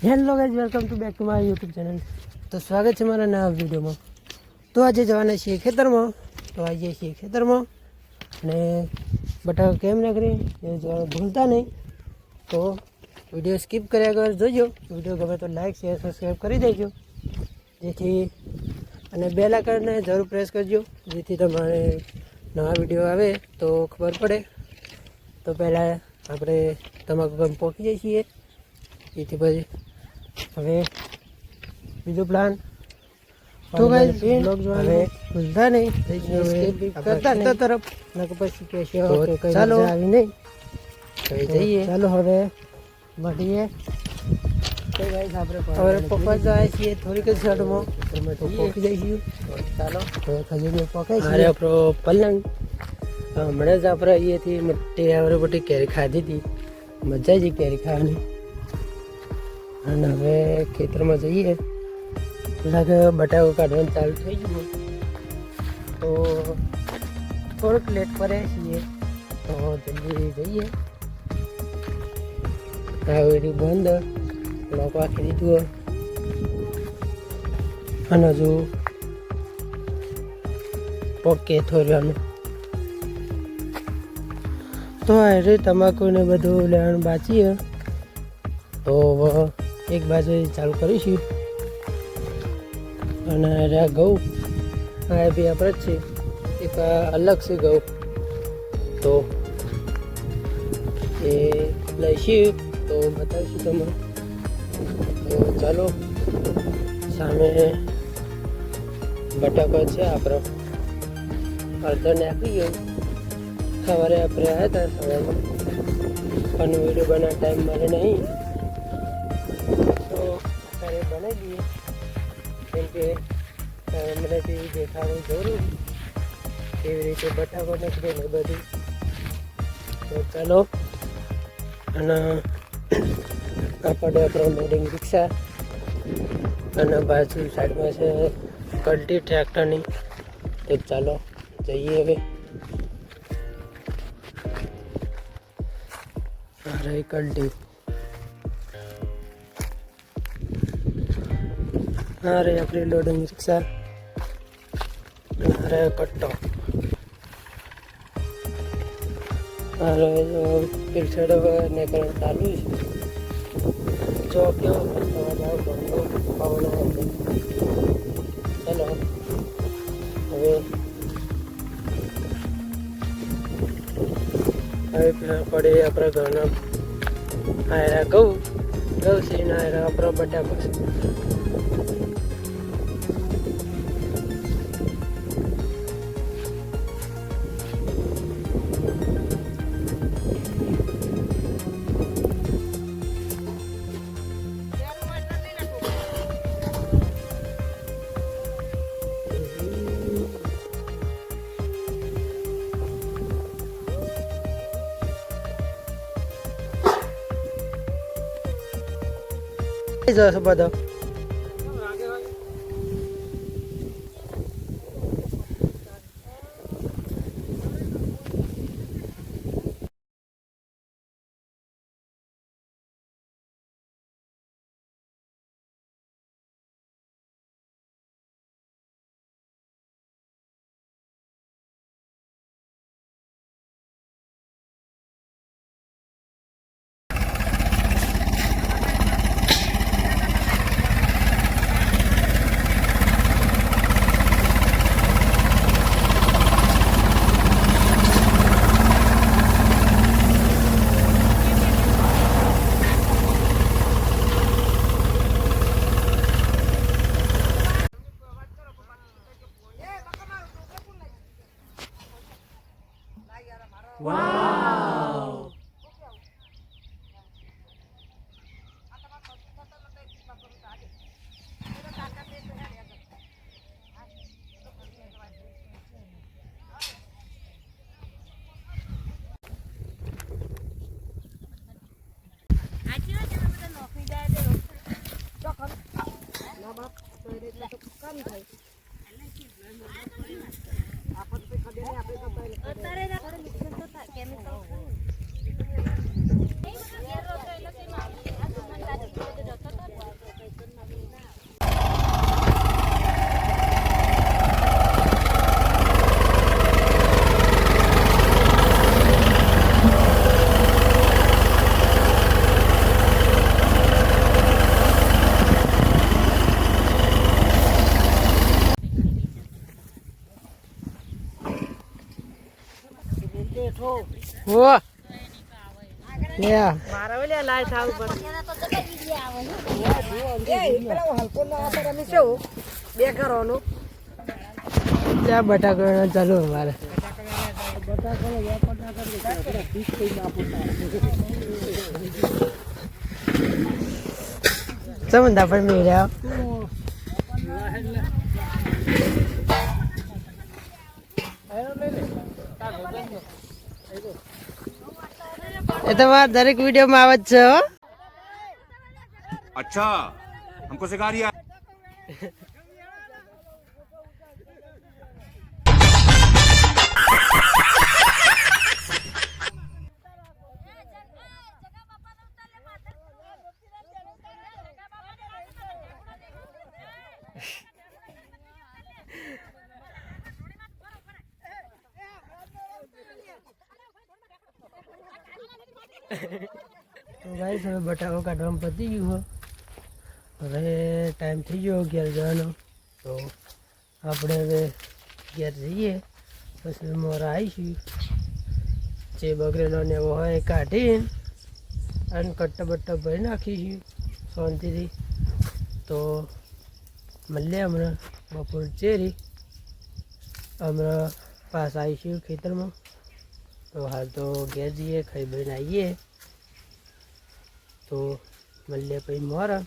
Hello guys, welcome to back to my YouTube channel. તો સ્વાગત છે મારા નવા વિડીયોમાં। તો આજે જવાના છીએ ખેતરમાં। તો આજે છીએ ખેતરમાં અને બટાકા કેમ નાખી એ જોવાનું ભૂલતા નહીં। તો વિડીયો સ્કીપ કર્યા વગર જોજો। વિડીયો ગમે તો લાઈક શેર સબસ્ક્રાઈબ કરી દેજો, જેથી અને બેલ આઇકનને જરૂર પ્રેસ કરજો, જેથી તમારે નવા વિડીયો આવે તો ખબર પડે। તો પહેલાં આપણે તમાકુ ગમ પહોંચી જઈએ છીએ, એથી પછી હવે બીજો પ્લાન તો ગાઈસ બ્લોગ જોવાનું ભૂલતા નહીં, કરતા નહીં તરફ નકર પછી કહેશો કે કઈ ચાલો આવી નહીં કઈ જઈએ। ચાલો હવે મળીએ। તો ગાઈસ આપણે હવે પપ્પા જાય છીએ થોડીક જ સાઈડમાં તો પહોંચી જઈશું। ચાલો તો ખજૂર પકાઈ છે આપણો પલંગ। હમણાં જ આપણે અહીંયાથી મટ્ટી આવડે બટી કેરી ખાધી હતી, મજા આવી કેરી ખાવાની। અને હવે ખેતરમાં જઈએ, લાગે બટાકો કાઢવાનું ચાલુ થઈ ગયું, તો થોડુંક લેટ પડે છીએ, તો જલ્દી જઈએ। આવી બંધ લોક રાખી દીધું અને હજુ પોકે થોડવાનું। તો અરે તમાકુ ને બધું લેવાનું બાકી છે, તો એક બાજુ ચાલુ કરીશું। અને રહ્યા ઘઉં આ બી આપણે જ છે, એક અલગ છે ઘઉં, તો એ લઈશું તો બતાવીશું તમને। તો ચાલો, સામે બટાકો છે આપણો અડધો નાખી ગયો। સવારે આપણે આવ્યા હતા સવારમાં, પણ વિડીયો બનાવવા ટાઈમ મળે નહીં, તો અત્યારે બનાવી દઈએ, કેમ કે મને બી દેખાડવું જરૂર કેવી રીતે બટાકો નાખીએ ને બધું। તો ચાલો, અને આપણે આપણો લોડિંગ રિક્ષા અને બાજુ સાઈડમાં છે કલ્ટી ટ્રેક્ટરની। તો ચાલો જઈએ હવે। અરે કલ્ટી અરે આપણી લોડિંગ રિક્ષા, અરે કટ્ટો, અરે પીછળ નીકળવાનું ચાલુ છે। જો કેવો અવાજ આવે પવન આવે। ચાલો હવે પડે આપણા ઘરના આયરા ઘઉં છે ને આયરા આપણા બટાકા છે। જશે બધા વાવ। ઓ લે મારા ઓલે લાઈટ આવ પર હલકો ના આપે રમી છે બે કરવાનું ત્યાં બટાકા ચાલુ અમારે સમંદા પણ મેળ્યા એ તો મારા દરેક વિડીયોમાં આવે જ છે હો अच्छा हमको सिखा रिया તો ગાઈસ હવે બટાકો કાઢવામાં પતી ગયું હવે ટાઈમ થઈ ગયો ઘેર જવાનો તો આપણે હવે ઘેર જઈએ પછી મોરા આવીશું જે બગડેલો ને એવો હોય કાઢીને અને કટ્ટા બટ્ટા ભરી નાખીશું શાંતિથી તો મળીએ હમણાં બપોર ચેરી હમણાં પાસ આવીશું ખેતરમાં તો હાલ તો ઘેર જઈએ ખાઈ બહીને આવીએ તો મળીએ પછી મોરા